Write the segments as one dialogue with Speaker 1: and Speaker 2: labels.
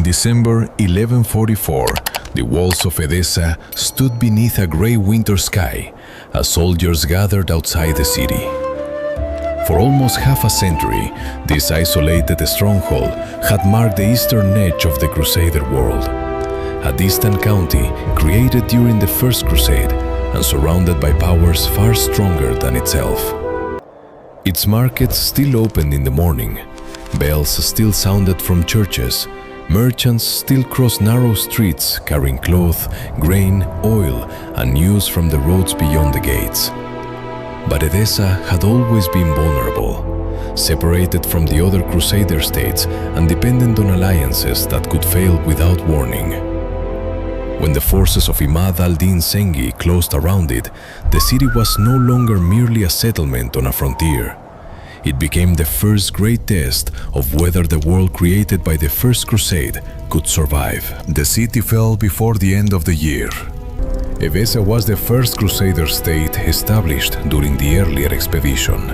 Speaker 1: In December 1144, the walls of Edessa stood beneath a gray winter sky as soldiers gathered outside the city. For almost half a century, this isolated stronghold had marked the eastern edge of the Crusader world, a distant county created during the First Crusade and surrounded by powers far stronger than itself. Its markets still opened in the morning, bells still sounded from churches, merchants still crossed narrow streets carrying cloth, grain, oil, and news from the roads beyond the gates. But Edessa had always been vulnerable, separated from the other Crusader states and dependent on alliances that could fail without warning. When the forces of Imad al-Din Zengi closed around it, the city was no longer merely a settlement on a frontier. It became the first great test of whether the world created by the First Crusade could survive. The city fell before the end of the year. Edessa was the first Crusader state established during the earlier expedition,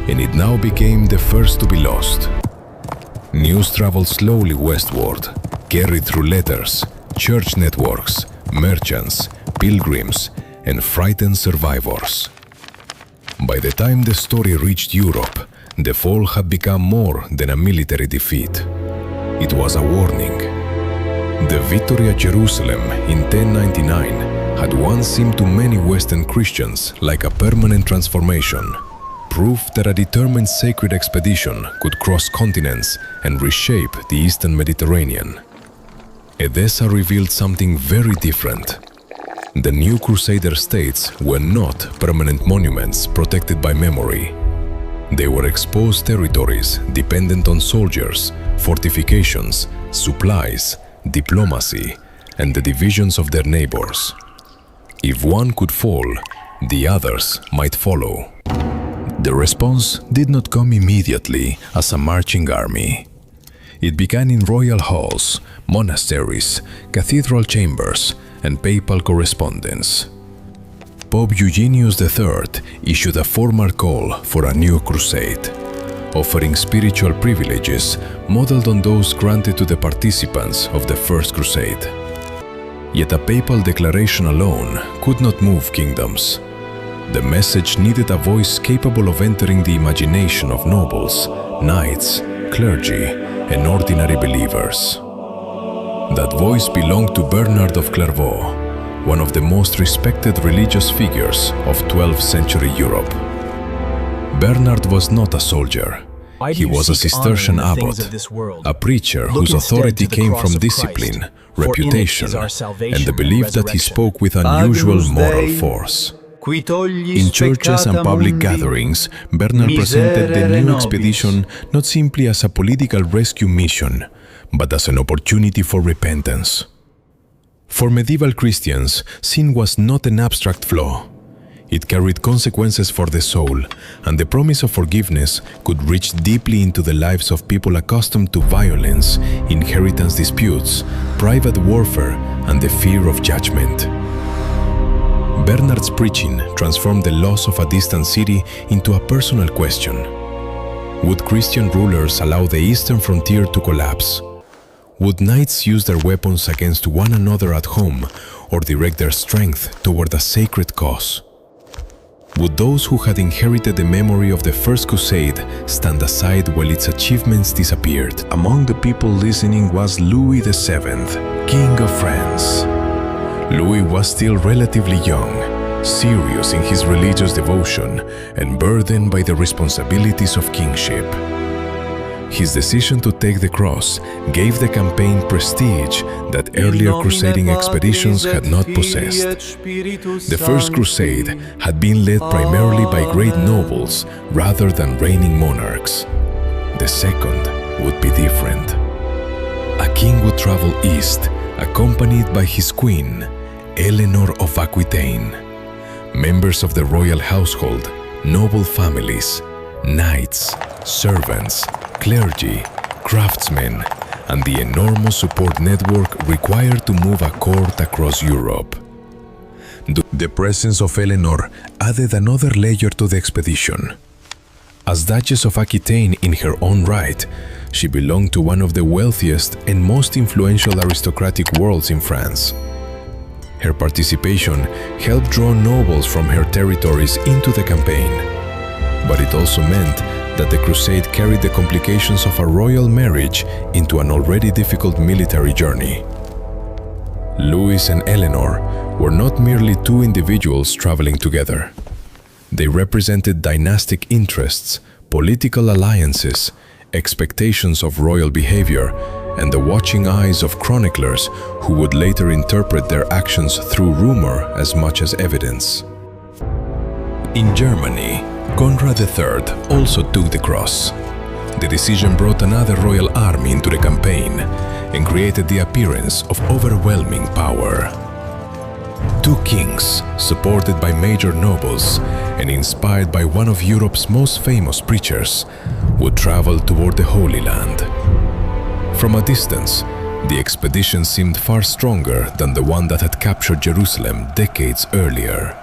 Speaker 1: and it now became the first to be lost. News traveled slowly westward, carried through letters, church networks, merchants, pilgrims, and frightened survivors. By the time the story reached Europe, the fall had become more than a military defeat. It was a warning. The victory at Jerusalem in 1099 had once seemed to many Western Christians like a permanent transformation, proof that a determined sacred expedition could cross continents and reshape the Eastern Mediterranean. Edessa revealed something very different. The new Crusader states were not permanent monuments protected by memory. They were exposed territories dependent on soldiers, fortifications, supplies, diplomacy, and the divisions of their neighbors. If one could fall, the others might follow. The response did not come immediately as a marching army. It began in royal halls, monasteries, cathedral chambers, and papal correspondence. Pope Eugenius III issued a formal call for a new crusade, offering spiritual privileges modeled on those granted to the participants of the First Crusade. Yet a papal declaration alone could not move kingdoms. The message needed a voice capable of entering the imagination of nobles, knights, clergy, and ordinary believers. That voice belonged to Bernard of Clairvaux, one of the most respected religious figures of 12th century Europe. Bernard was not a soldier. He was a Cistercian abbot, a preacher whose authority came from discipline, reputation, and the belief that he spoke with unusual moral force. In churches and public gatherings, Bernard presented the new expedition not simply as a political rescue mission, but as an opportunity for repentance. For medieval Christians, sin was not an abstract flaw. It carried consequences for the soul, and the promise of forgiveness could reach deeply into the lives of people accustomed to violence, inheritance disputes, private warfare, and the fear of judgment. Bernard's preaching transformed the loss of a distant city into a personal question. Would Christian rulers allow the eastern frontier to collapse? Would knights use their weapons against one another at home or direct their strength toward a sacred cause? Would those who had inherited the memory of the First Crusade stand aside while its achievements disappeared? Among the people listening was Louis VII, King of France. Louis was still relatively young, serious in his religious devotion, and burdened by the responsibilities of kingship. His decision to take the cross gave the campaign prestige that earlier crusading expeditions had not possessed. The First Crusade had been led primarily by great nobles rather than reigning monarchs. The second would be different. A king would travel east, accompanied by his queen, Eleanor of Aquitaine. Members of the royal household, noble families, knights, servants, clergy, craftsmen, and the enormous support network required to move a court across Europe. The presence of Eleanor added another layer to the expedition. As Duchess of Aquitaine in her own right, She belonged to one of the wealthiest and most influential aristocratic worlds in France. Her participation helped draw nobles from her territories into the campaign, but it also meant that the crusade carried the complications of a royal marriage into an already difficult military journey. Louis and Eleanor were not merely two individuals traveling together. They represented dynastic interests, political alliances, expectations of royal behavior, and the watching eyes of chroniclers who would later interpret their actions through rumor as much as evidence. In Germany, Conrad III also took the cross. The decision brought another royal army into the campaign and created the appearance of overwhelming power. Two kings, supported by major nobles and inspired by one of Europe's most famous preachers, would travel toward the Holy Land. From a distance, the expedition seemed far stronger than the one that had captured Jerusalem decades earlier.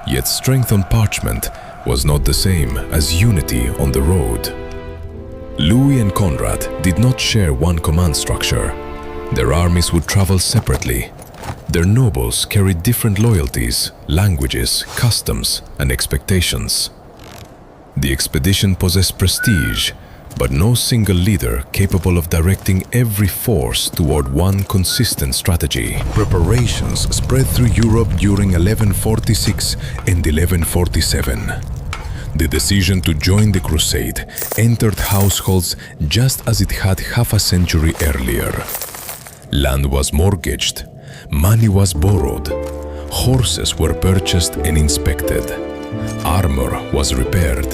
Speaker 1: Yet strength on parchment was not the same as unity on the road. Louis and Conrad did not share one command structure. Their armies would travel separately. Their nobles carried different loyalties, languages, customs, and expectations. The expedition possessed prestige, but no single leader capable of directing every force toward one consistent strategy. Preparations spread through Europe during 1146 and 1147. The decision to join the crusade entered households just as it had half a century earlier. Land was mortgaged, money was borrowed, horses were purchased and inspected, armor was repaired.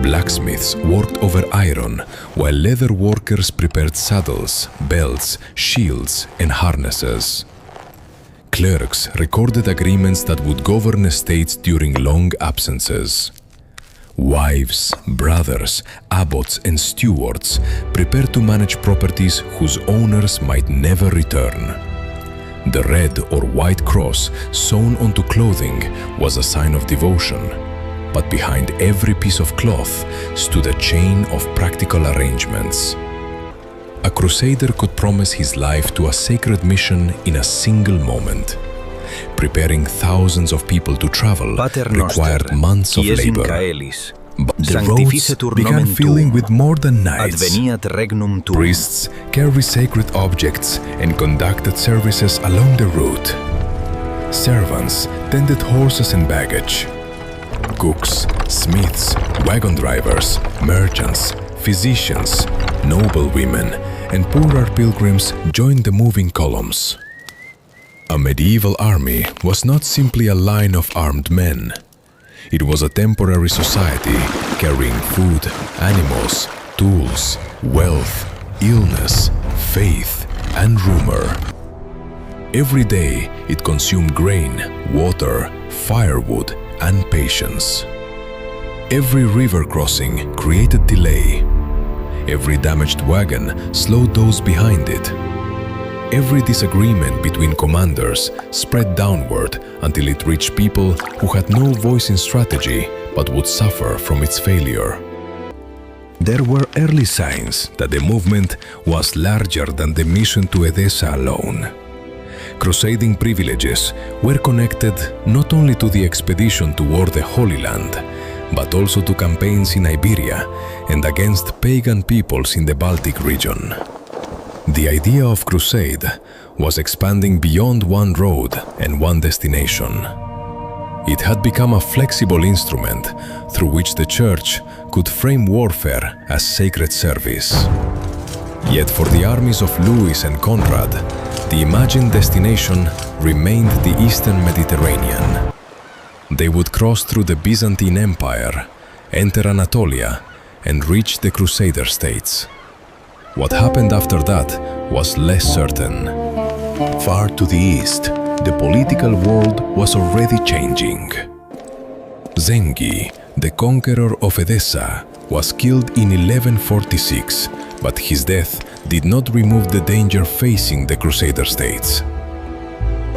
Speaker 1: Blacksmiths worked over iron, while leather workers prepared saddles, belts, shields, and harnesses. Clerks recorded agreements that would govern estates during long absences. Wives, brothers, abbots, and stewards prepared to manage properties whose owners might never return. The red or white cross sewn onto clothing was a sign of devotion, but behind every piece of cloth stood a chain of practical arrangements. A crusader could promise his life to a sacred mission in a single moment. Preparing thousands of people to travel required months of labor. But the roads began filling with more than knights. Priests carried sacred objects and conducted services along the route. Servants tended horses and baggage. Cooks, smiths, wagon drivers, merchants, physicians, noble women, and poorer pilgrims joined the moving columns. A medieval army was not simply a line of armed men. It was a temporary society carrying food, animals, tools, wealth, illness, faith, and rumor. Every day it consumed grain, water, firewood, and patience. Every river crossing created delay. Every damaged wagon slowed those behind it. Every disagreement between commanders spread downward until it reached people who had no voice in strategy but would suffer from its failure. There were early signs that the movement was larger than the mission to Edessa alone. Crusading privileges were connected not only to the expedition toward the Holy Land, but also to campaigns in Iberia and against pagan peoples in the Baltic region. The idea of crusade was expanding beyond one road and one destination. It had become a flexible instrument through which the Church could frame warfare as sacred service. Yet for the armies of Louis and Conrad, the imagined destination remained the Eastern Mediterranean. They would cross through the Byzantine Empire, enter Anatolia, and reach the Crusader states. What happened after that was less certain. Far to the east, the political world was already changing. Zengi, the conqueror of Edessa, was killed in 1146, but his death did not remove the danger facing the Crusader states.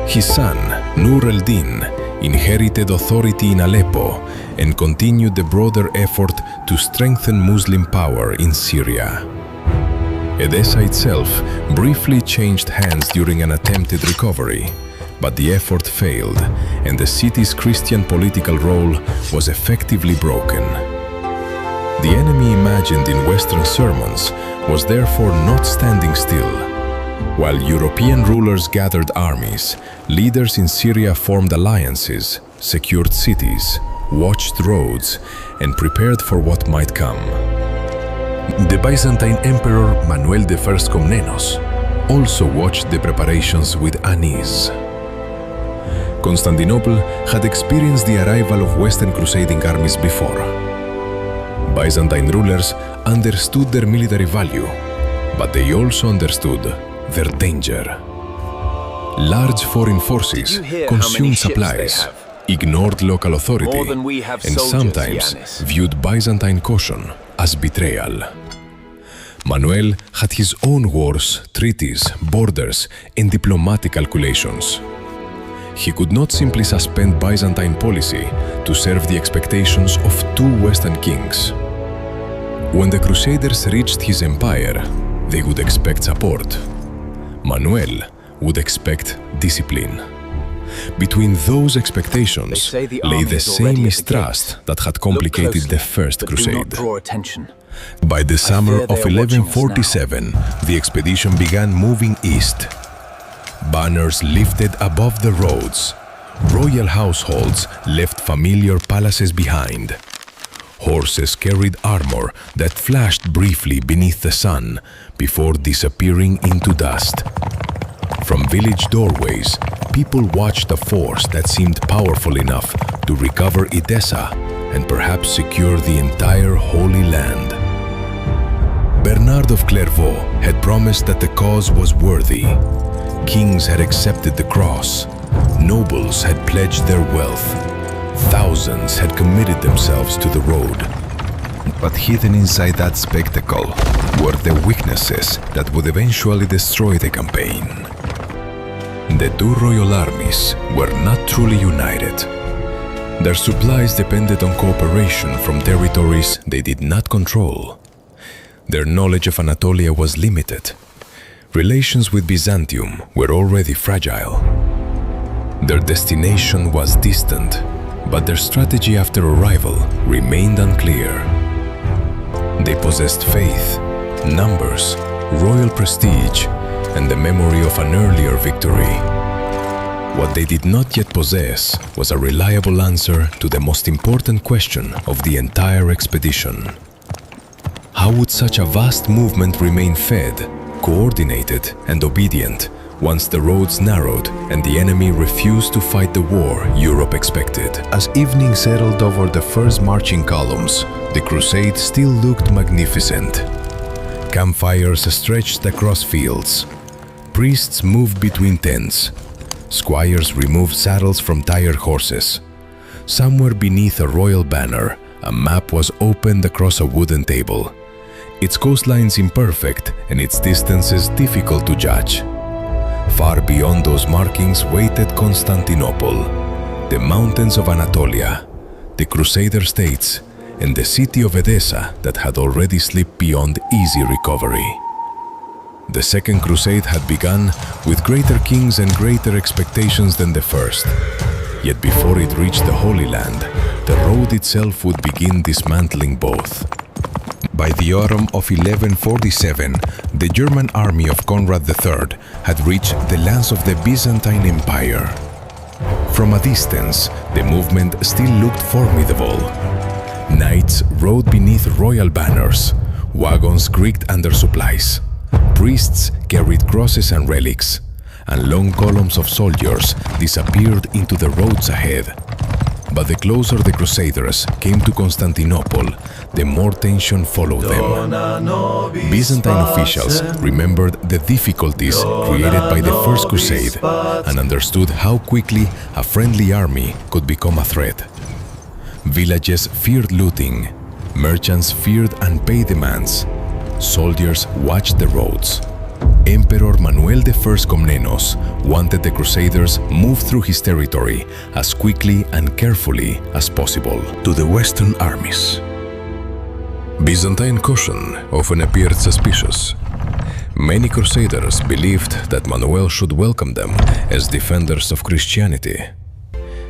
Speaker 1: His son, Nur el-Din, inherited authority in Aleppo and continued the broader effort to strengthen Muslim power in Syria. Edessa itself briefly changed hands during an attempted recovery, but the effort failed, and the city's Christian political role was effectively broken. The enemy imagined in Western sermons was therefore not standing still. While European rulers gathered armies, leaders in Syria formed alliances, secured cities, watched roads, and prepared for what might come. The Byzantine Emperor Manuel I Komnenos also watched the preparations with unease. Constantinople had experienced the arrival of Western crusading armies before. Byzantine rulers understood their military value, but they also understood their danger. Large foreign forces consumed supplies, ignored local authority, and sometimes viewed Byzantine caution as betrayal. Manuel had his own wars, treaties, borders, and diplomatic calculations. He could not simply suspend Byzantine policy to serve the expectations of two Western kings. When the Crusaders reached his empire, they would expect support. Manuel would expect discipline. Between those expectations lay the same mistrust that had complicated the First Crusade. By the summer of 1147, the expedition began moving east. Banners lifted above the roads. Royal households left familiar palaces behind. Horses carried armor that flashed briefly beneath the sun before disappearing into dust. From village doorways, people watched a force that seemed powerful enough to recover Edessa and perhaps secure the entire Holy Land. Bernard of Clairvaux had promised that the cause was worthy. Kings had accepted the cross. Nobles had pledged their wealth. Thousands had committed themselves to the road. But hidden inside that spectacle were the weaknesses that would eventually destroy the campaign. The two royal armies were not truly united. Their supplies depended on cooperation from territories they did not control. Their knowledge of Anatolia was limited. Relations with Byzantium were already fragile. Their destination was distant, but their strategy after arrival remained unclear. They possessed faith, numbers, royal prestige, and the memory of an earlier victory. What they did not yet possess was a reliable answer to the most important question of the entire expedition. How would such a vast movement remain fed, coordinated, and obedient once the roads narrowed and the enemy refused to fight the war Europe expected? As evening settled over the first marching columns, the crusade still looked magnificent. Campfires stretched across fields. Priests moved between tents. Squires removed saddles from tired horses. Somewhere beneath a royal banner, a map was opened across a wooden table. Its coastlines imperfect and its distances difficult to judge. Far beyond those markings waited Constantinople, the mountains of Anatolia, the Crusader states, and the city of Edessa that had already slipped beyond easy recovery. The Second Crusade had begun with greater kings and greater expectations than the first. Yet before it reached the Holy Land, the road itself would begin dismantling both. By the autumn of 1147, the German army of Conrad III had reached the lands of the Byzantine Empire. From a distance, the movement still looked formidable. Knights rode beneath royal banners, wagons creaked under supplies, priests carried crosses and relics, and long columns of soldiers disappeared into the roads ahead. But the closer the Crusaders came to Constantinople, the more tension followed them. Byzantine officials remembered the difficulties created by the First Crusade and understood how quickly a friendly army could become a threat. Villages feared looting, merchants feared unpaid demands, soldiers watched the roads. Emperor Manuel I Komnenos wanted the Crusaders moved through his territory as quickly and carefully as possible. To the Western armies, Byzantine caution often appeared suspicious. Many crusaders believed that Manuel should welcome them as defenders of Christianity.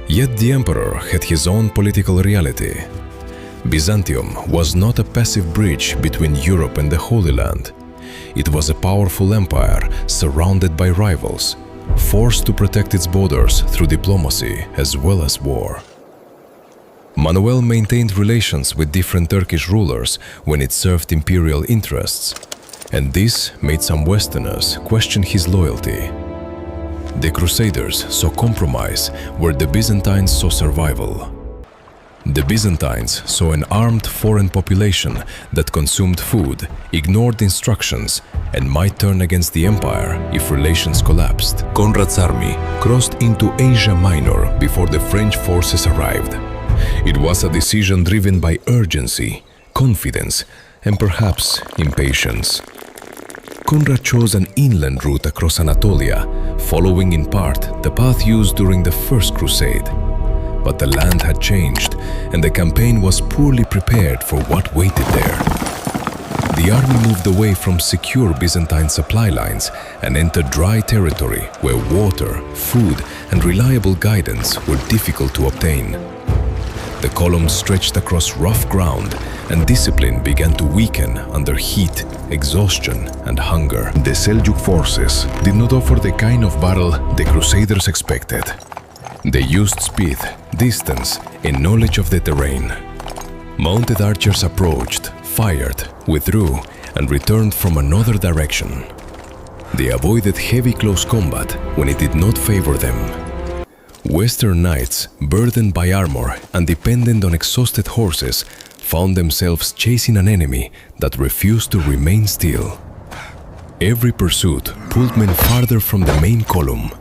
Speaker 1: Yet the emperor had his own political reality. Byzantium was not a passive bridge between Europe and the Holy Land. It was a powerful empire surrounded by rivals, forced to protect its borders through diplomacy as well as war. Manuel maintained relations with different Turkish rulers when it served imperial interests, and this made some Westerners question his loyalty. The Crusaders saw compromise where the Byzantines saw survival. The Byzantines saw an armed foreign population that consumed food, ignored instructions, and might turn against the empire if relations collapsed. Conrad's army crossed into Asia Minor before the French forces arrived. It was a decision driven by urgency, confidence, and perhaps impatience. Conrad chose an inland route across Anatolia, following in part the path used during the First Crusade. But the land had changed, and the campaign was poorly prepared for what waited there. The army moved away from secure Byzantine supply lines and entered dry territory where water, food, and reliable guidance were difficult to obtain. The columns stretched across rough ground, and discipline began to weaken under heat, exhaustion, and hunger. The Seljuk forces did not offer the kind of battle the Crusaders expected. They used speed, distance, and knowledge of the terrain. Mounted archers approached, fired, withdrew, and returned from another direction. They avoided heavy close combat when it did not favor them. Western knights, burdened by armor and dependent on exhausted horses, found themselves chasing an enemy that refused to remain still. Every pursuit pulled men farther from the main column.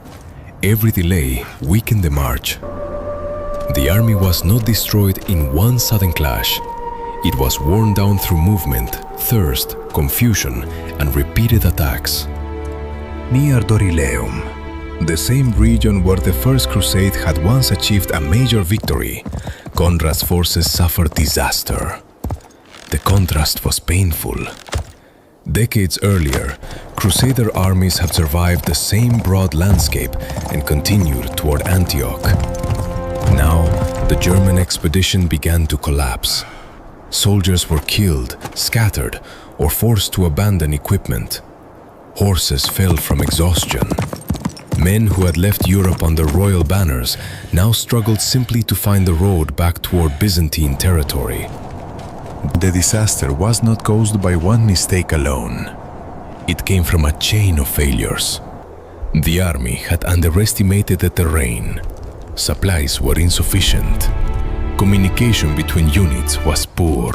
Speaker 1: Every delay weakened the march. The army was not destroyed in one sudden clash. It was worn down through movement, thirst, confusion, and repeated attacks.
Speaker 2: Near Dorileum, the same region where the First Crusade had once achieved a major victory, Conrad's forces suffered disaster. The contrast was painful. Decades earlier, Crusader armies had survived the same broad landscape and continued toward Antioch. Now, the German expedition began to collapse. Soldiers were killed, scattered, or forced to abandon equipment. Horses fell from exhaustion. Men who had left Europe under royal banners now struggled simply to find the road back toward Byzantine territory.
Speaker 1: The disaster was not caused by one mistake alone. It came from a chain of failures. The army had underestimated the terrain. Supplies were insufficient. Communication between units was poor.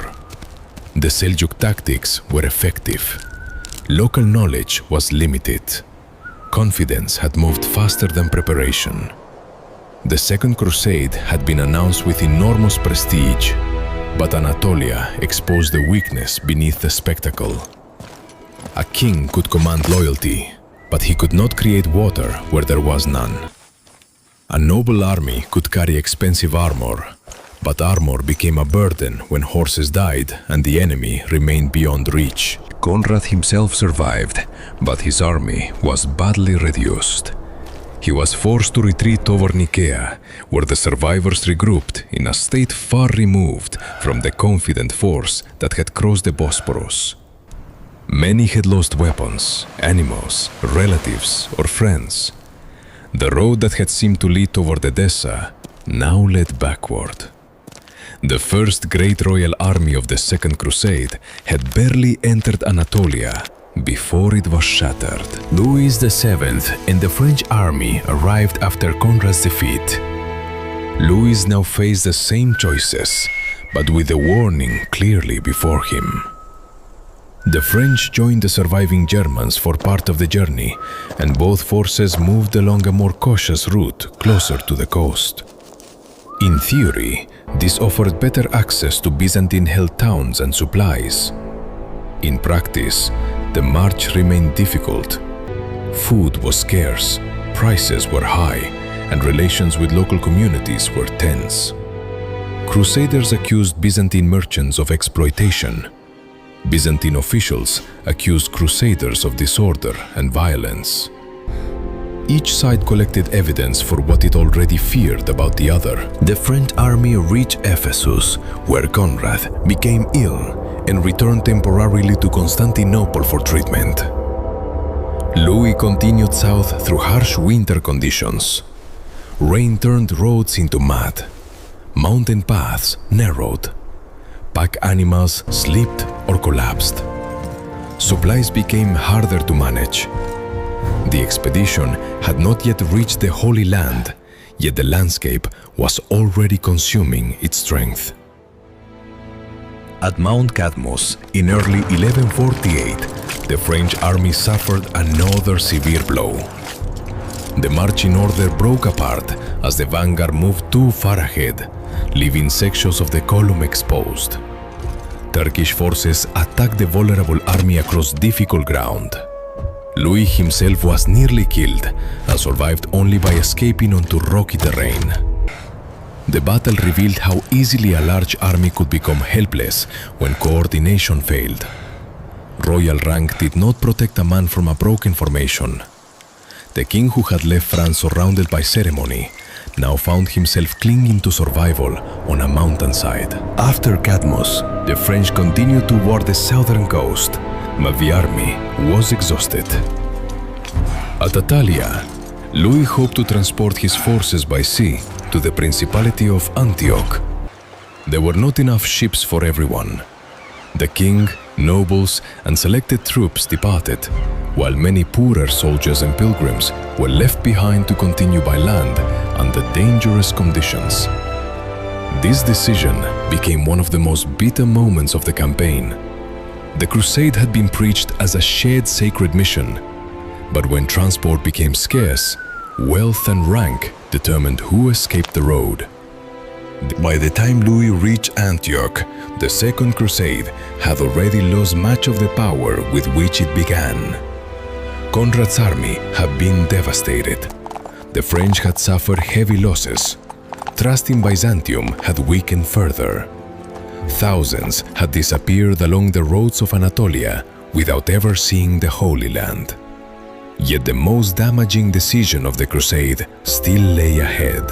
Speaker 1: The Seljuk tactics were effective. Local knowledge was limited. Confidence had moved faster than preparation. The Second Crusade had been announced with enormous prestige, but Anatolia exposed the weakness beneath the spectacle. A king could command loyalty, but he could not create water where there was none. A noble army could carry expensive armor, but armor became a burden when horses died and the enemy remained beyond reach. Conrad himself survived, but his army was badly reduced. He was forced to retreat over Nicaea, where the survivors regrouped in a state far removed from the confident force that had crossed the Bosporus. Many had lost weapons, animals, relatives, or friends. The road that had seemed to lead toward Edessa now led backward. The first great royal army of the Second Crusade had barely entered Anatolia before it was shattered. Louis VII and the French army arrived after Conrad's defeat. Louis now faced the same choices, but with the warning clearly before him. The French joined the surviving Germans for part of the journey, and both forces moved along a more cautious route closer to the coast. In theory, this offered better access to Byzantine-held towns and supplies. In practice, the march remained difficult. Food was scarce, prices were high, and relations with local communities were tense. Crusaders accused Byzantine merchants of exploitation. Byzantine officials accused crusaders of disorder and violence. Each side collected evidence for what it already feared about the other.
Speaker 2: The French army reached Ephesus, where Conrad became ill and returned temporarily to Constantinople for treatment. Louis continued south through harsh winter conditions. Rain turned roads into mud. Mountain paths narrowed. Pack animals slipped or collapsed. Supplies became harder to manage. The expedition had not yet reached the Holy Land, yet the landscape was already consuming its strength. At Mount Cadmus, in early 1148, the French army suffered another severe blow. The marching order broke apart as the vanguard moved too far ahead, leaving sections of the column exposed. Turkish forces attacked the vulnerable army across difficult ground. Louis himself was nearly killed and survived only by escaping onto rocky terrain. The battle revealed how easily a large army could become helpless when coordination failed. Royal rank did not protect a man from a broken formation. The king who had left France surrounded by ceremony now found himself clinging to survival on a mountainside. After Cadmus, the French continued toward the southern coast, but the army was exhausted. At Anatolia, Louis hoped to transport his forces by sea to the Principality of Antioch. There were not enough ships for everyone. The king, nobles, and selected troops departed, while many poorer soldiers and pilgrims were left behind to continue by land under dangerous conditions. This decision became one of the most bitter moments of the campaign. The crusade had been preached as a shared sacred mission, but when transport became scarce, wealth and rank determined who escaped the road. By the time Louis reached Antioch, the Second Crusade had already lost much of the power with which it began. Conrad's army had been devastated. The French had suffered heavy losses. Trust in Byzantium had weakened further. Thousands had disappeared along the roads of Anatolia without ever seeing the Holy Land. Yet the most damaging decision of the crusade still lay ahead.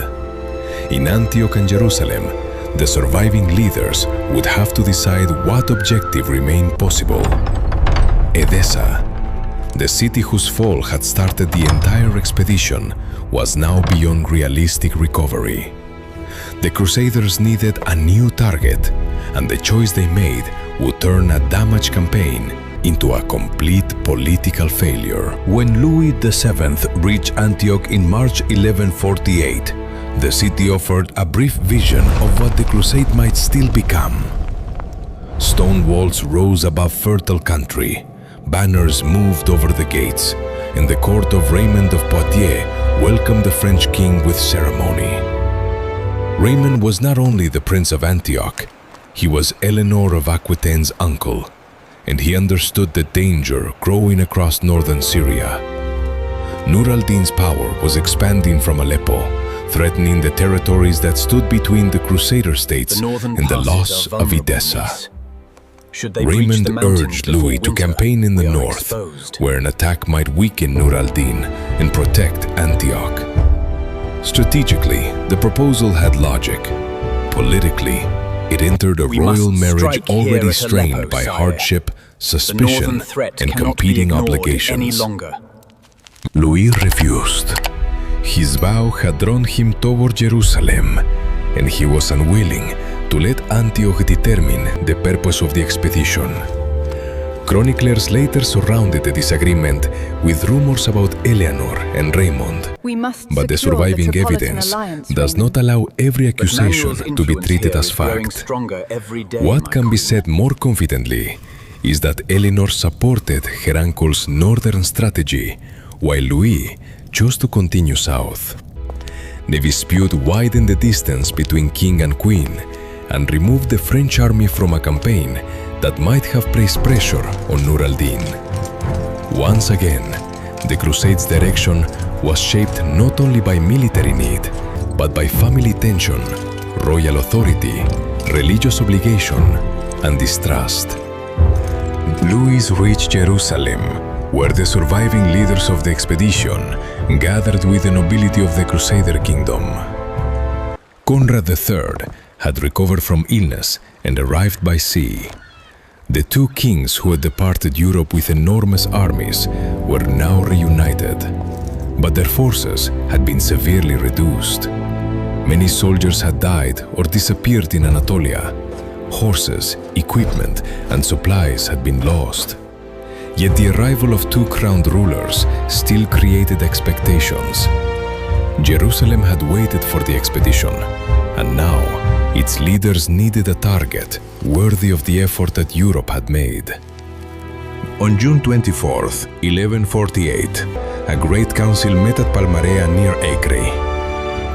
Speaker 2: In Antioch and Jerusalem, the surviving leaders would have to decide what objective remained possible. Edessa, the city whose fall had started the entire expedition, was now beyond realistic recovery. The Crusaders needed a new target, and the choice they made would turn a damaged campaign into a complete political failure. When Louis VII reached Antioch in March 1148, the city offered a brief vision of what the crusade might still become. Stone walls rose above fertile country, banners moved over the gates, and the court of Raymond of Poitiers welcomed the French king with ceremony. Raymond was not only the Prince of Antioch, he was Eleanor of Aquitaine's uncle, and he understood the danger growing across northern Syria. Nur al-Din's power was expanding from Aleppo, threatening the territories that stood between the Crusader states and the loss of Edessa. Raymond urged Louis to campaign in the north, where an attack might weaken Nur al-Din and protect Antioch. Strategically, the proposal had logic. Politically, it entered a royal marriage already strained by hardship, suspicion, and competing obligations. Louis refused. His vow had drawn him toward Jerusalem, and he was unwilling to let Antioch determine the purpose of the expedition. Chroniclers later surrounded the disagreement with rumors about Eleanor and Raymond, but the surviving evidence does not allow every accusation to be treated as fact. What can be said more confidently is that Eleanor supported her uncle's northern strategy, while Louis chose to continue south. The dispute widened the distance between king and queen and removed the French army from a campaign that might have placed pressure on Nur al-Din. Once again, the Crusade's direction was shaped not only by military need, but by family tension, royal authority, religious obligation, and distrust. Louis reached Jerusalem, where the surviving leaders of the expedition gathered with the nobility of the Crusader kingdom. Conrad III had recovered from illness and arrived by sea. The two kings who had departed Europe with enormous armies were now reunited, but their forces had been severely reduced. Many soldiers had died or disappeared in Anatolia. Horses, equipment, and supplies had been lost. Yet the arrival of two crowned rulers still created expectations. Jerusalem had waited for the expedition, and now its leaders needed a target worthy of the effort that Europe had made. On June 24th, 1148, a great council met at Palmarea near Acre.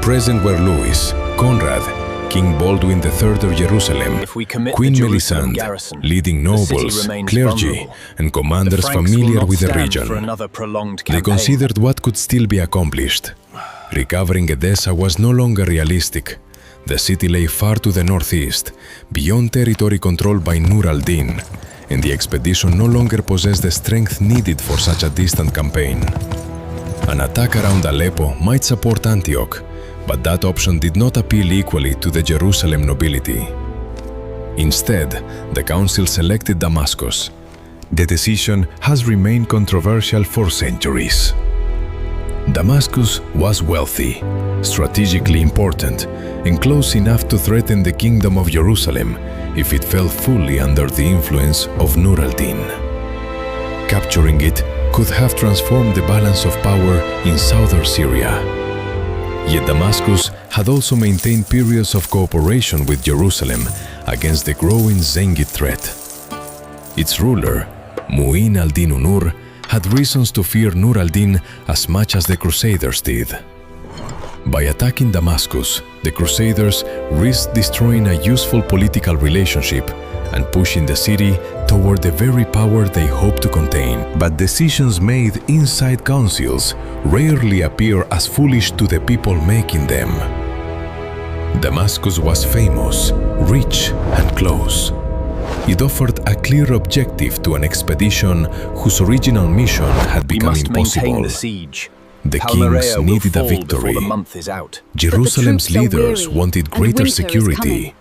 Speaker 2: Present were Louis, Conrad, King Baldwin III of Jerusalem, Queen Melisande, leading nobles, clergy, and commanders familiar with the region. They considered what could still be accomplished. Recovering Edessa was no longer realistic. The city lay far to the northeast, beyond territory controlled by Nur al-Din, and the expedition no longer possessed the strength needed for such a distant campaign. An attack around Aleppo might support Antioch, but that option did not appeal equally to the Jerusalem nobility. Instead, the council selected Damascus. The decision has remained controversial for centuries. Damascus was wealthy, strategically important, and close enough to threaten the kingdom of Jerusalem if it fell fully under the influence of Nur al-Din. Capturing it could have transformed the balance of power in southern Syria. Yet Damascus had also maintained periods of cooperation with Jerusalem against the growing Zengid threat. Its ruler, Mu'in al-Din Unur, had reasons to fear Nur al-Din as much as the Crusaders did. By attacking Damascus, the Crusaders risked destroying a useful political relationship and pushing the city toward the very power they hoped to contain. But decisions made inside councils rarely appear as foolish to the people making them. Damascus was famous, rich, and close. It offered a clear objective to an expedition whose original mission had become impossible. The kings needed a victory. Jerusalem's leaders wanted greater security.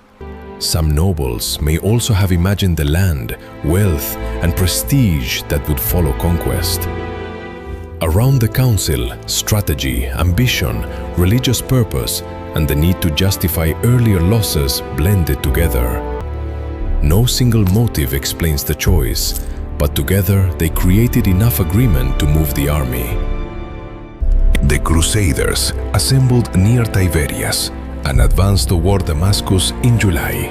Speaker 2: Some nobles may also have imagined the land, wealth, and prestige that would follow conquest. Around the council, strategy, ambition, religious purpose, and the need to justify earlier losses blended together. No single motive explains the choice, but together they created enough agreement to move the army. The Crusaders assembled near Tiberias and advanced toward Damascus in July.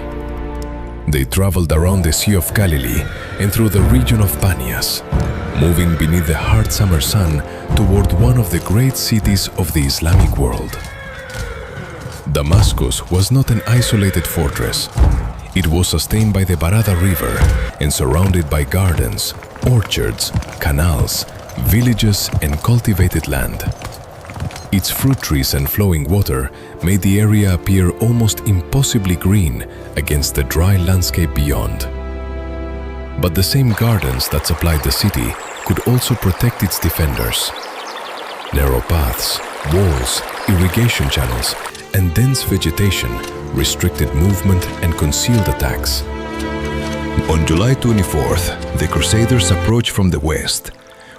Speaker 2: They traveled around the Sea of Galilee and through the region of Panias, moving beneath the hard summer sun toward one of the great cities of the Islamic world. Damascus was not an isolated fortress. It was sustained by the Barada River and surrounded by gardens, orchards, canals, villages, and cultivated land. Its fruit trees and flowing water made the area appear almost impossibly green against the dry landscape beyond. But the same gardens that supplied the city could also protect its defenders. Narrow paths, walls, irrigation channels, and dense vegetation restricted movement and concealed attacks. On July 24th, the Crusaders approached from the west,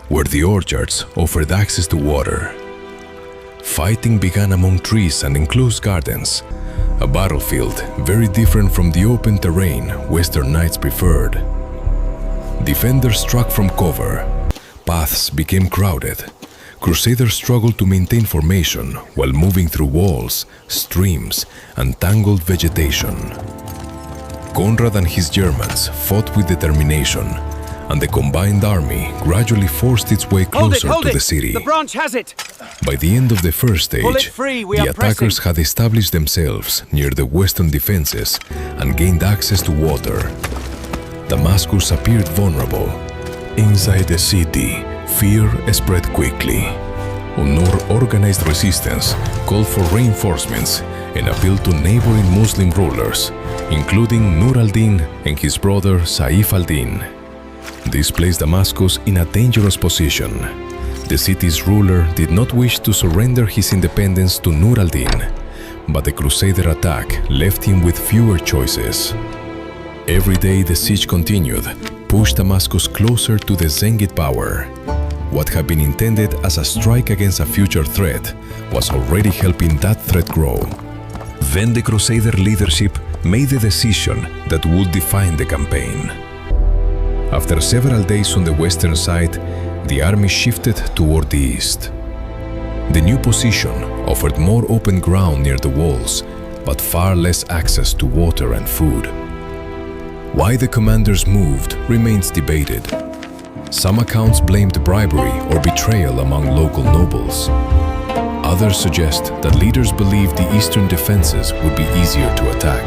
Speaker 2: where the orchards offered access to water. Fighting began among trees and enclosed gardens, a battlefield very different from the open terrain Western knights preferred. Defenders struck from cover. Paths became crowded. Crusaders struggled to maintain formation while moving through walls, streams, and tangled vegetation. Conrad and his Germans fought with determination, and the combined army gradually forced its way closer to the city.
Speaker 3: The branch has it!
Speaker 2: By the end of the first stage, the attackers had established themselves near the western defenses and gained access to water. Damascus appeared vulnerable. Inside the city, fear spread quickly. Unur organized resistance, called for reinforcements, and appealed to neighboring Muslim rulers, including Nur al-Din and his brother Saif al-Din.
Speaker 1: This placed Damascus in a dangerous position. The city's ruler did not wish to surrender his independence to Nur al-Din, but the Crusader attack left him with fewer choices. Every day the siege continued, pushed Damascus closer to the Zengid power. What had been intended as a strike against a future threat was already helping that threat grow. Then the Crusader leadership made the decision that would define the campaign. After several days on the western side, the army shifted toward the east. The new position offered more open ground near the walls, but far less access to water and food. Why the commanders moved remains debated. Some accounts blamed bribery or betrayal among local nobles. Others suggest that leaders believed the eastern defenses would be easier to attack.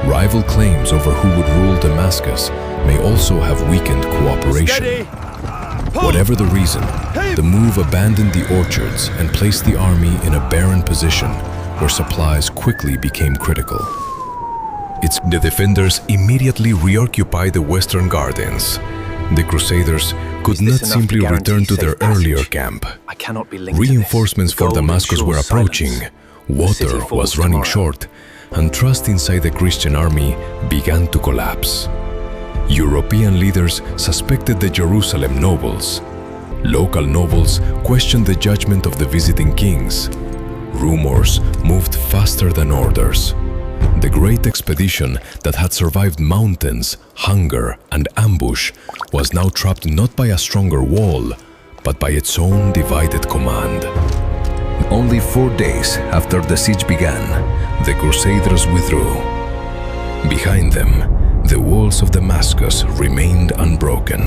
Speaker 1: Rival claims over who would rule Damascus may also have weakened cooperation. Whatever the reason, the move abandoned the orchards and placed the army in a barren position where supplies quickly became critical. The defenders immediately reoccupied the western gardens. The Crusaders could not simply return to their earlier camp. Reinforcements for Damascus were approaching, water was running short, and trust inside the Christian army began to collapse. European leaders suspected the Jerusalem nobles. Local nobles questioned the judgment of the visiting kings. Rumors moved faster than orders. The great expedition that had survived mountains, hunger, and ambush was now trapped not by a stronger wall, but by its own divided command. Only 4 days after the siege began, the Crusaders withdrew. Behind them, the walls of Damascus remained unbroken.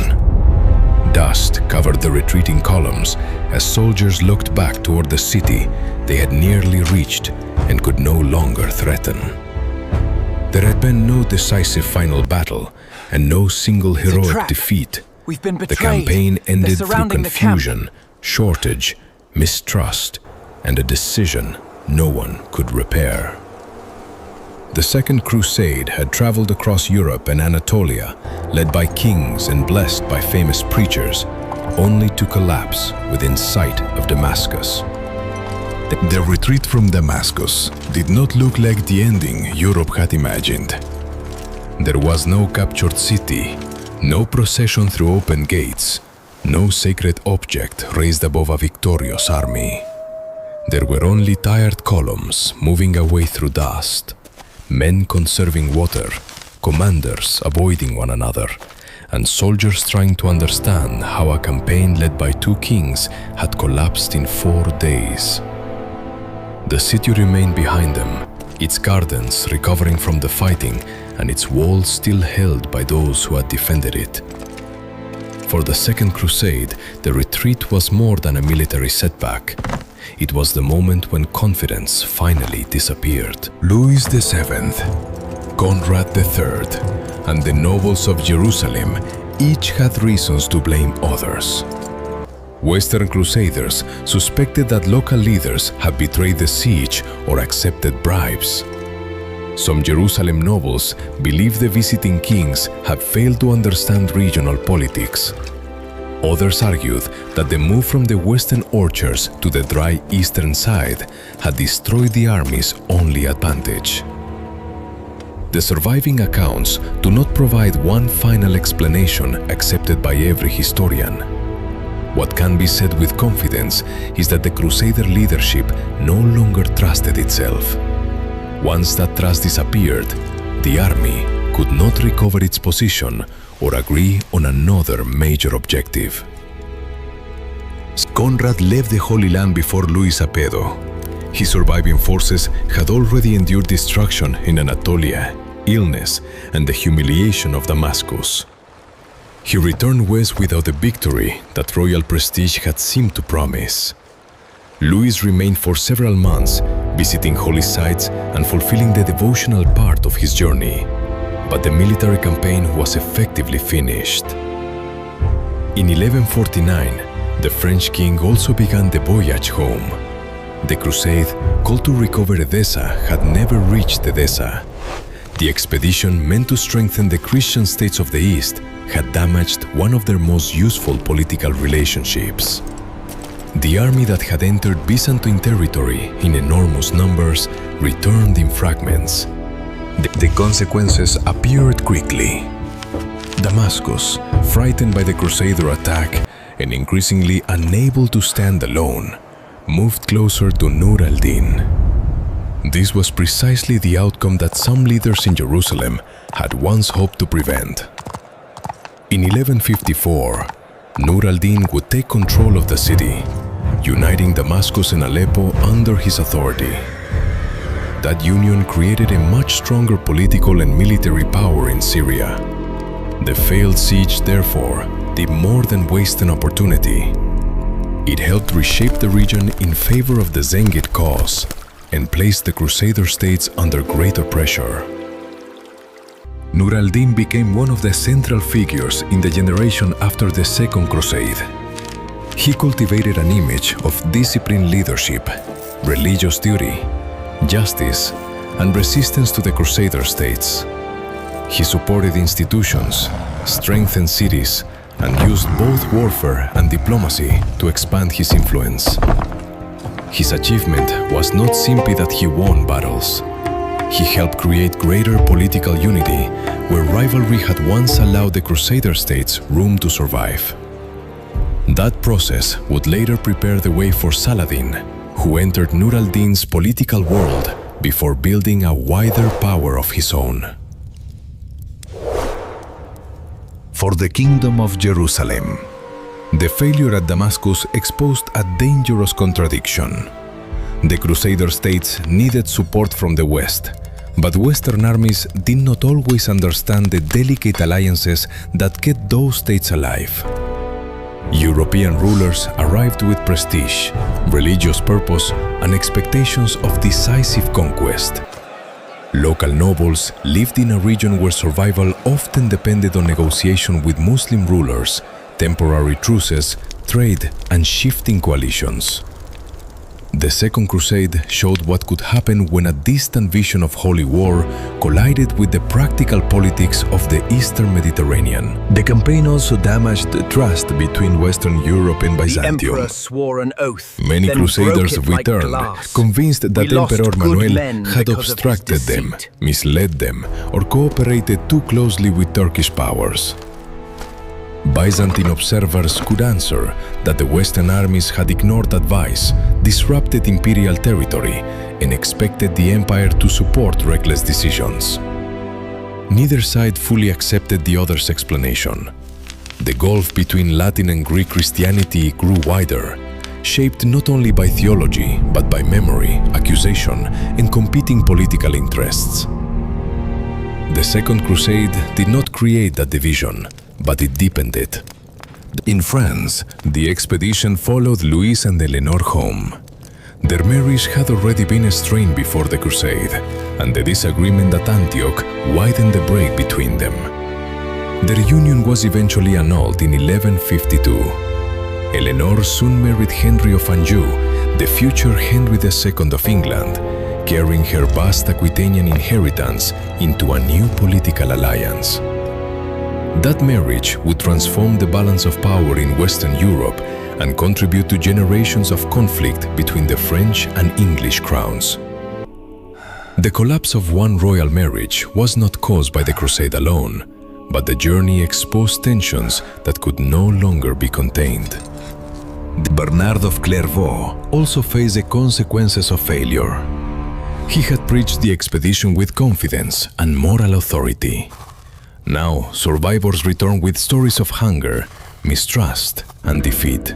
Speaker 1: Dust covered the retreating columns as soldiers looked back toward the city they had nearly reached and could no longer threaten. There had been no decisive final battle and no single heroic defeat.
Speaker 3: We've been betrayed.
Speaker 1: The campaign ended through confusion, shortage, mistrust, and a decision no one could repair. The Second Crusade had traveled across Europe and Anatolia, led by kings and blessed by famous preachers, only to collapse within sight of Damascus. The retreat from Damascus did not look like the ending Europe had imagined. There was no captured city, no procession through open gates, no sacred object raised above a victorious army. There were only tired columns moving away through dust, men conserving water, commanders avoiding one another, and soldiers trying to understand how a campaign led by 2 kings had collapsed in 4 days. The city remained behind them, its gardens recovering from the fighting and its walls still held by those who had defended it. For the Second Crusade, the retreat was more than a military setback. It was the moment when confidence finally disappeared. Louis VII, Conrad III, and the nobles of Jerusalem each had reasons to blame others. Western Crusaders suspected that local leaders had betrayed the siege or accepted bribes. Some Jerusalem nobles believed the visiting kings had failed to understand regional politics. Others argued that the move from the western orchards to the dry eastern side had destroyed the army's only advantage. The surviving accounts do not provide one final explanation accepted by every historian. What can be said with confidence is that the Crusader leadership no longer trusted itself. Once that trust disappeared, the army could not recover its position or agree on another major objective. Conrad left the Holy Land before Luis Apedo. His surviving forces had already endured destruction in Anatolia, illness, and the humiliation of Damascus. He returned west without the victory that royal prestige had seemed to promise. Louis remained for several months, visiting holy sites and fulfilling the devotional part of his journey. But the military campaign was effectively finished. In 1149, the French king also began the voyage home. The crusade, called to recover Edessa, had never reached Edessa.
Speaker 2: The expedition, meant to strengthen the Christian states of the East, had damaged one of their most useful political relationships. The army that had entered Byzantine territory in enormous numbers returned in fragments. The consequences appeared quickly. Damascus, frightened by the Crusader attack and increasingly unable to stand alone, moved closer to Nur al-Din. This was precisely the outcome that some leaders in Jerusalem had once hoped to prevent. In 1154, Nur al-Din would take control of the city, uniting Damascus and Aleppo under his authority. That union created a much stronger political and military power in Syria. The failed siege, therefore, did more than waste an opportunity. It helped reshape the region in favor of the Zengid cause and placed the Crusader states under greater pressure. Nur al-Din became one of the central figures in the generation after the Second Crusade. He cultivated an image of disciplined leadership, religious duty, justice, and resistance to the Crusader states. He supported institutions, strengthened cities, and used both warfare and diplomacy to expand his influence. His achievement was not simply that he won battles. He helped create greater political unity where rivalry had once allowed the Crusader states room to survive. That process would later prepare the way for Saladin, who entered Nur al-Din's political world before building a wider power of his own. For the Kingdom of Jerusalem. The failure at Damascus exposed a dangerous contradiction. The Crusader states needed support from the West, but Western armies did not always understand the delicate alliances that kept those states alive. European rulers arrived with prestige, religious purpose, and expectations of decisive conquest. Local nobles lived in a region where survival often depended on negotiation with Muslim rulers, temporary truces, trade, and shifting coalitions. The Second Crusade showed what could happen when a distant vision of holy war collided with the practical politics of the Eastern Mediterranean. The campaign also damaged the trust between Western Europe and Byzantium.
Speaker 3: The emperor swore an oath,
Speaker 2: Many
Speaker 3: then
Speaker 2: crusaders
Speaker 3: broke it like
Speaker 2: returned,
Speaker 3: glass.
Speaker 2: convinced that
Speaker 3: We lost
Speaker 2: Emperor
Speaker 3: good
Speaker 2: Manuel
Speaker 3: men
Speaker 2: had
Speaker 3: because of his
Speaker 2: obstructed them,
Speaker 3: deceit.
Speaker 2: misled them, or cooperated too closely with Turkish powers. Byzantine observers could answer that the Western armies had ignored advice, disrupted imperial territory, and expected the empire to support reckless decisions. Neither side fully accepted the other's explanation. The gulf between Latin and Greek Christianity grew wider, shaped not only by theology, but by memory, accusation, and competing political interests. The Second Crusade did not create that division, but it deepened it. In France, the expedition followed Louis and Eleanor home. Their marriage had already been strained before the Crusade, and the disagreement at Antioch widened the break between them. Their union was eventually annulled in 1152. Eleanor soon married Henry of Anjou, the future Henry II of England, carrying her vast Aquitanian inheritance into a new political alliance. That marriage would transform the balance of power in Western Europe and contribute to generations of conflict between the French and English crowns. The collapse of one royal marriage was not caused by the Crusade alone, but the journey exposed tensions that could no longer be contained. Bernard of Clairvaux also faced the consequences of failure. He had preached the expedition with confidence and moral authority. Now, survivors return with stories of hunger, mistrust, and defeat.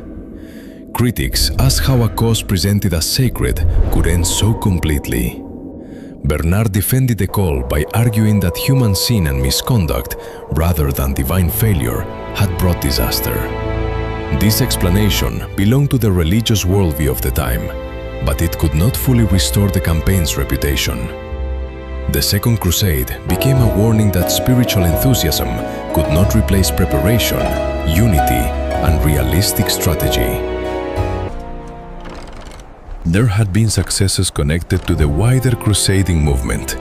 Speaker 2: Critics ask how a cause presented as sacred could end so completely. Bernard defended the call by arguing that human sin and misconduct, rather than divine failure, had brought disaster. This explanation belonged to the religious worldview of the time, but it could not fully restore the campaign's reputation. The Second Crusade became a warning that spiritual enthusiasm could not replace preparation, unity, and realistic strategy. There had been successes connected to the wider crusading movement.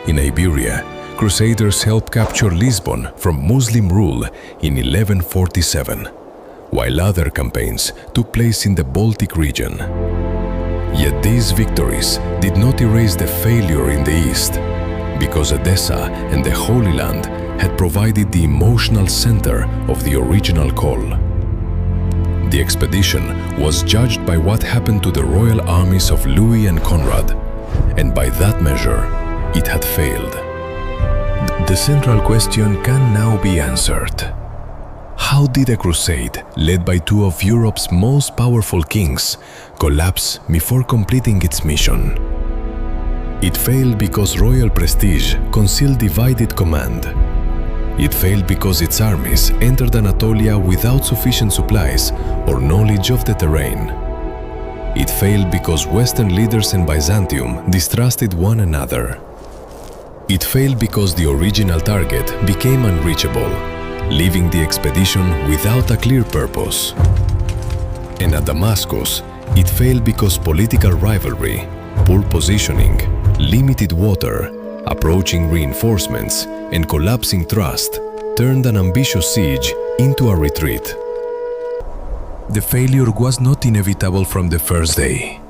Speaker 1: In Iberia, Crusaders helped capture Lisbon from Muslim rule in 1147, while other campaigns took place in the Baltic region. Yet these victories did not erase the failure in the east, because Edessa and the Holy Land had provided the emotional center of the original call. The expedition was judged by what happened to the royal armies of Louis and Conrad, and by that measure, it had failed. The central question can now be answered. How did a crusade led by two of Europe's most powerful kings collapse before completing its mission? It failed because royal prestige concealed divided command. It failed because its armies entered Anatolia without sufficient supplies or knowledge of the terrain. It failed because Western leaders in Byzantium distrusted one another. It failed because the original target became unreachable, leaving the expedition without a clear purpose. And at Damascus, it failed because political rivalry, poor positioning, limited water, approaching reinforcements, and collapsing trust turned an ambitious siege into a retreat. The failure was not inevitable from the first day,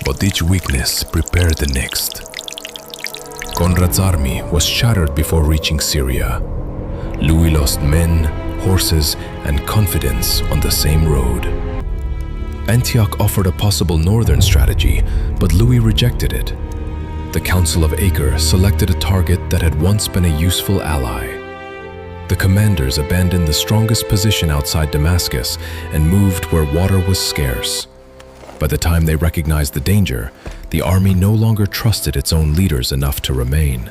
Speaker 1: but each weakness prepared the next. Conrad's army was shattered before reaching Syria. Louis lost men, horses, and confidence on the same road. Antioch offered a possible northern strategy, but Louis rejected it. The Council of Acre selected a target that had once been a useful ally. The commanders abandoned the strongest position outside Damascus and moved where water was scarce. By the time they recognized the danger, the army no longer trusted its own leaders enough to remain.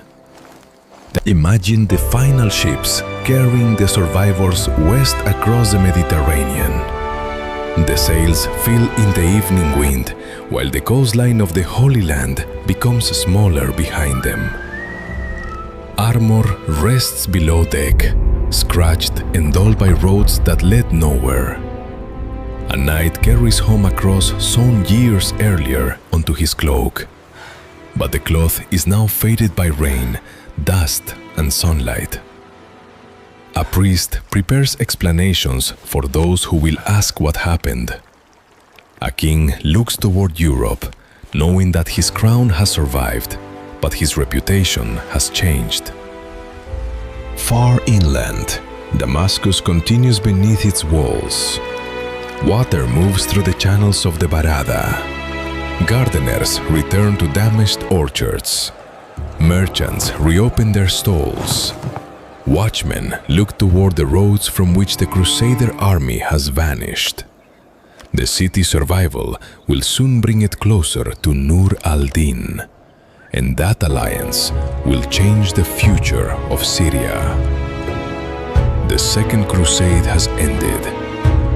Speaker 1: Imagine the final ships carrying the survivors west across the Mediterranean. The sails fill in the evening wind, while the coastline of the Holy Land becomes smaller behind them. Armor rests below deck, scratched and dulled by roads that led nowhere. A knight carries home a cross sewn years earlier onto his cloak, but the cloth is now faded by rain, dust, and sunlight. A priest prepares explanations for those who will ask what happened. A king looks toward Europe, knowing that his crown has survived, but his reputation has changed. Far inland, Damascus continues beneath its walls. Water moves through the channels of the Barada. Gardeners return to damaged orchards. Merchants reopen their stalls. Watchmen look toward the roads from which the Crusader army has vanished. The city's survival will soon bring it closer to Nur al-Din, and that alliance will change the future of Syria. The Second Crusade has ended,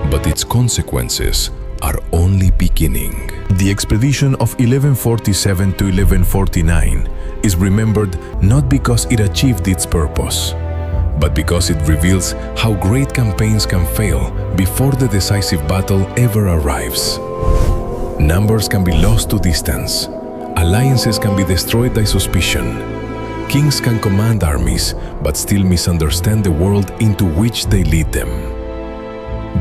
Speaker 1: but its consequences are only beginning. The expedition of 1147 to 1149 is remembered not because it achieved its purpose, but because it reveals how great campaigns can fail before the decisive battle ever arrives. Numbers can be lost to distance. Alliances can be destroyed by suspicion. Kings can command armies, but still misunderstand the world into which they lead them.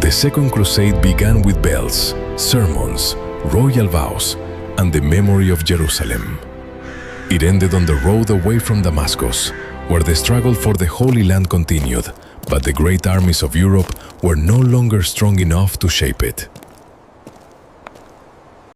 Speaker 1: The Second Crusade began with bells, sermons, royal vows, and the memory of Jerusalem. It ended on the road away from Damascus, where the struggle for the Holy Land continued, but the great armies of Europe were no longer strong enough to shape it.